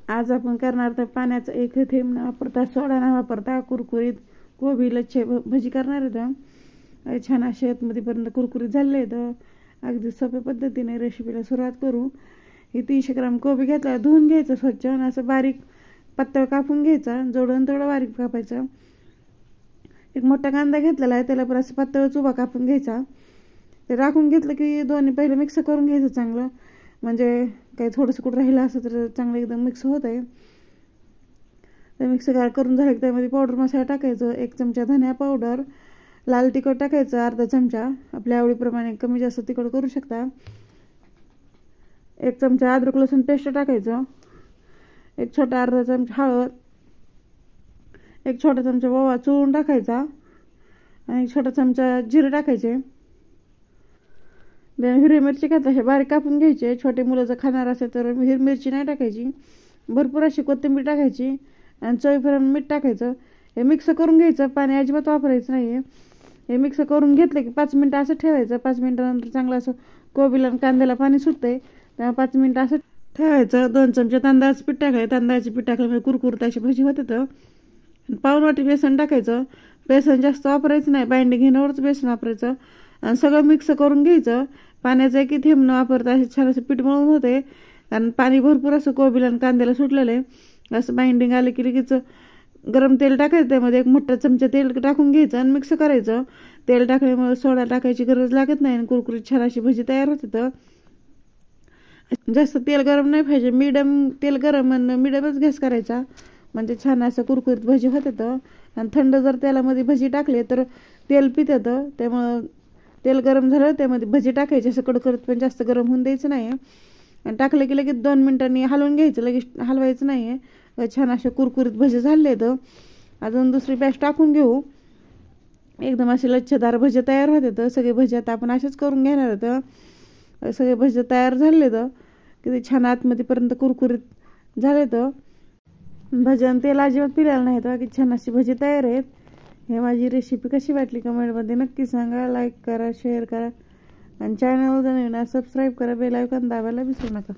आज आपण करणार तर पाण्याचा एक थेंब न वापरता, सोडा न वापरता कुरकुरीत कोबी लच्छे भजी करणार आहेत। छान असे आतमध्येपर्यंत कुरकुरीत झाले आहेत। अगदी सोप्या पद्धतीने रेसिपीला सुरुवात करू। ही 300 ग्राम कोबी घेतला, धुवून घ्यायचं स्वच्छ आणि असं बारीक पातळ कापून घ्यायचा, जोडून थोडं बारीक कापायचं। एक मोठा कांदा घेतलेला आहे, त्याला पण असं पातळ चुबा कापून घ्यायचा। ते राखून घेतलं की दोन्ही पहिले मिक्स करून घ्यायचं चांगलं, म्हणजे काही थोडंसं कुठं राहिलं असं तर चांगलं एकदम मिक्स होत आहे। ते मिक्स करून झालं की त्यामध्ये पावडर मसाला टाकायचं, 1 चमचा धनिया पावडर, लाल तिखट टाकायचं अर्धा चमचा, आपल्या आवडीप्रमाणे कमी जास्त तिखट करू शकता। 1 चमचा अद्रक लसूण पेस्ट टाकायचं, एक छोटा अर्धा चमचा हळद, 1 छोटा चमचा ओवा चुळून टाकायचा आणि 1 छोटा चमचा जिरे टाकायचे। हिरवी मिरची घातली हे बारीक कापून घ्यायचे। छोटे मुलं जर खाणार असेल तर हिरवी मिरची नाही टाकायची, भरपूर अशी कोथिंबीर टाकायची आणि चवीप्रमाणे मीठ टाकायचं। हे मिक्स करून घ्यायचं, पाणी अजिबात वापरायचं नाही। हे मिक्स करून घेतलं की 5 मिनिटं असं ठेवायचं। 5 मिनिटानंतर चांगलं असं कोबीला आणि कांद्याला पाणी सुटतंय, तेव्हा 5 मिनिटं असं ठेवायचं। 2 चमचे तांदळाचं पीठ टाकायचं, तांदळाचे पीठ टाकल्यामुळे कुरकुरीत अशी भजी होते। तर पाऊण वाटी बेसन टाकायचं, बेसन जास्त वापरायचं नाही, बाइंडिंग घेण्यावरच बेसन वापरायचं आणि सगळं मिक्स करून घ्यायचं। पाण्याचं एक थेंब न वापरता असे छान असं पीठ मळून होते, कारण पाणी भरपूर असं कोबीला आणि कांद्याला सुटलेलं आहे। असं बाइंडिंग आलं की लगेच गरम तेल टाकायचं, त्यामध्ये 1 मोठा चमचा तेल टाकून घ्यायचं आणि मिक्स करायचं। तेल टाकल्यामुळे सोडा टाकायची गरज लागत नाही आणि कुरकुरीत छान अशी भजी तयार होते। तर जास्त तेल गरम नाही पाहिजे, मीडियम तेल गरम आणि मीडियमच गॅस करायचा, म्हणजे छान असं कुरकुरीत भजी होते। तर आणि थंड जर तेलामध्ये भजी टाकली तर तेल पितं, त्यामुळं तेल गरम झालं त्यामध्ये भजी टाकायची, असं कडकडत पण जास्त गरम होऊन द्यायचं नाही आणि टाकलं की लगेच 2 मिनिटांनी हलवून घ्यायचं, लगेच हलवायचं नाही। छान असे कुरकुरीत भजी झाले तर अजून दुसरी बॅच टाकून घेऊ, एकदम असे लच्छेदार भजी तयार होते। तर सगळे भजी आता आपण असेच करून घेणार आहेत। सगळे भजी तयार झाले तर किती छान आतमध्येपर्यंत कुरकुरीत झाले। तर भजन तेल अजिबात पिलेलं नाही, तर किती छान अशी भजी तयार आहेत। हे माझी रेसिपी कशी वाटली कमेंटमध्ये नक्की सांगा, लाईक करा, शेअर करा आणि चॅनलला नवीन सबस्क्राईब करा, बेल आयकॉन दाबायला विसरू नका।